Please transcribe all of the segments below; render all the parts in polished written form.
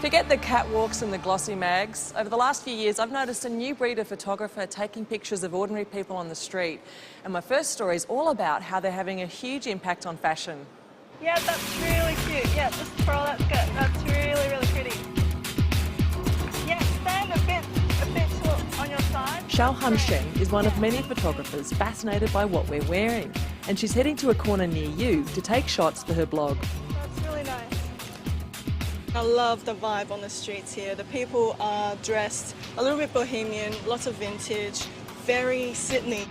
Forget the catwalks and the glossy mags. Over the last few years, I've noticed a new breed of photographer taking pictures of ordinary people on the street. And my first story is all about how they're having a huge impact on fashion. Yeah, that's really cute. Yeah, just twirl, that's good. That's really, really pretty. Yeah, stand a bit on your side. Xiaohan Shen is one of many photographers fascinated by what we're wearing. And she's heading to a corner near you to take shots for her blog. That's really nice. I love the vibe on the streets here. The people are dressed a little bit bohemian, lots of vintage, very Sydney.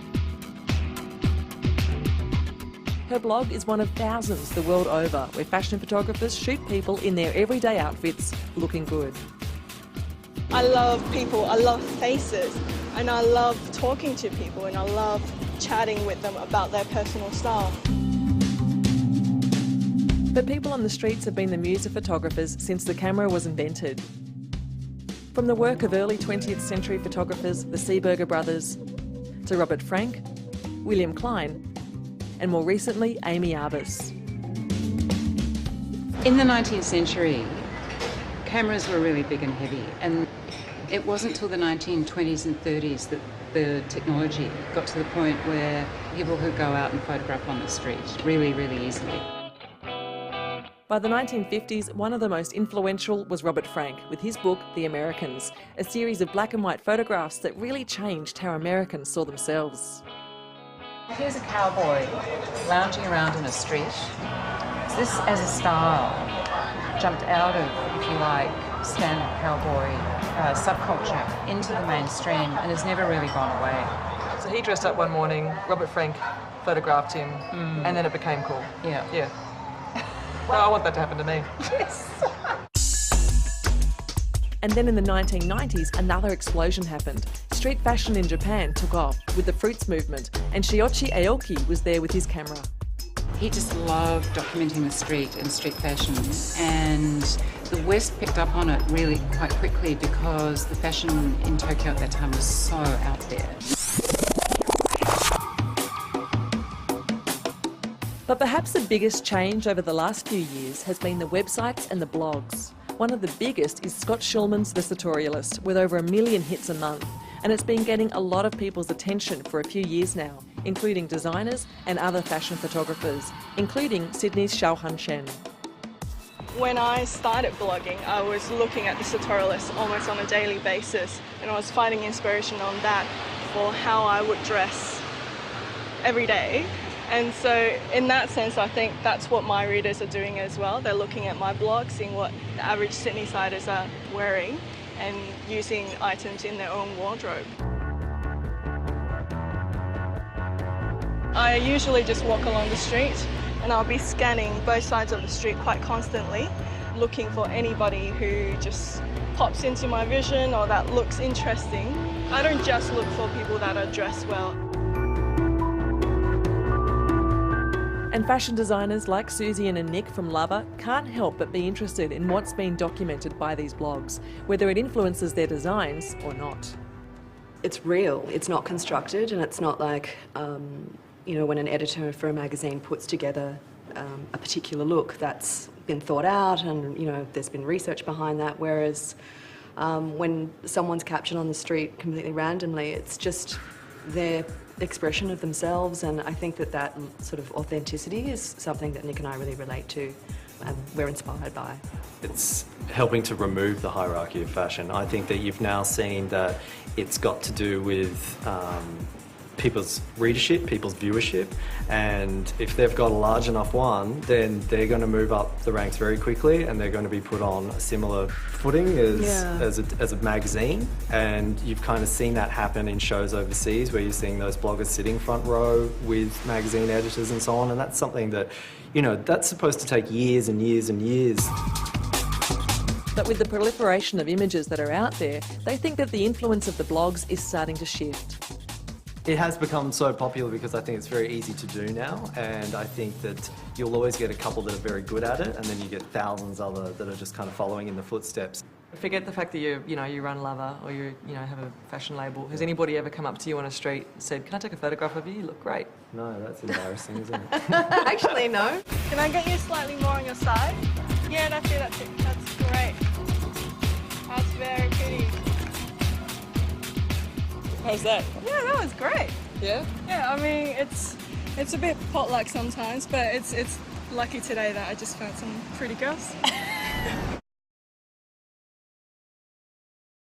Her blog is one of thousands the world over where fashion photographers shoot people in their everyday outfits looking good. I love people, I love faces, and I love talking to people, and I love chatting with them about their personal style. But people on the streets have been the muse of photographers since the camera was invented. From the work of early 20th century photographers, the Seeberger brothers, to Robert Frank, William Klein, and more recently, Amy Arbus. In the 19th century, cameras were really big and heavy, and it wasn't till the 1920s and 30s that the technology got to the point where people could go out and photograph on the street really, really easily. By the 1950s, one of the most influential was Robert Frank with his book, The Americans, a series of black and white photographs that really changed how Americans saw themselves. Here's a cowboy lounging around in a street. This, as a style, jumped out of, if you like, standard cowboy subculture into the mainstream and has never really gone away. So he dressed up one morning, Robert Frank photographed him, and then it became cool. Yeah. Yeah. Well, I want that to happen to me. Yes. And then in the 1990s, another explosion happened. Street fashion in Japan took off with the Fruits movement, and Shiyoshi Aoki was there with his camera. He just loved documenting the street and street fashion, and the West picked up on it really quite quickly because the fashion in Tokyo at that time was so out there. But perhaps the biggest change over the last few years has been the websites and the blogs. One of the biggest is Scott Schulman's The Sartorialist, with over 1 million hits a month, and it's been getting a lot of people's attention for a few years now, including designers and other fashion photographers, including Sydney's Xiaohan Shen. When I started blogging, I was looking at The Sartorialist almost on a daily basis, and I was finding inspiration on that for how I would dress every day. And so in that sense, I think that's what my readers are doing as well. They're looking at my blog, seeing what the average Sydney-siders are wearing and using items in their own wardrobe. I usually just walk along the street and I'll be scanning both sides of the street quite constantly, looking for anybody who just pops into my vision or that looks interesting. I don't just look for people that are dressed well. And fashion designers like Susie and Nick from Lover can't help but be interested in what's been documented by these blogs, whether it influences their designs or not. It's real, it's not constructed, and it's not like, you know, when an editor for a magazine puts together a particular look that's been thought out and, you know, there's been research behind that, whereas when someone's captured on the street completely randomly, it's just their expression of themselves, and I think that that sort of authenticity is something that Nick and I really relate to and we're inspired by. It's helping to remove the hierarchy of fashion. I think that you've now seen that it's got to do with people's readership, people's viewership, and if they've got a large enough one, then they're going to move up the ranks very quickly and they're going to be put on a similar footing as a magazine. And you've kind of seen that happen in shows overseas where you're seeing those bloggers sitting front row with magazine editors and so on, and that's something that, you know, that's supposed to take years and years and years. But with the proliferation of images that are out there, they think that the influence of the blogs is starting to shift. It has become so popular because I think it's very easy to do now, and I think that you'll always get a couple that are very good at it, and then you get thousands other that are just kind of following in the footsteps. Forget the fact that you run Lover or you have a fashion label. Has anybody ever come up to you on a street and said, "Can I take a photograph of you? You look great"? No, that's embarrassing, isn't it? Actually, no. Can I get you slightly more on your side? Yeah, that's it, that's it. That's great. How's that? Yeah, that was great. Yeah? Yeah, I mean, it's a bit potluck sometimes, but it's lucky today that I just found some pretty girls.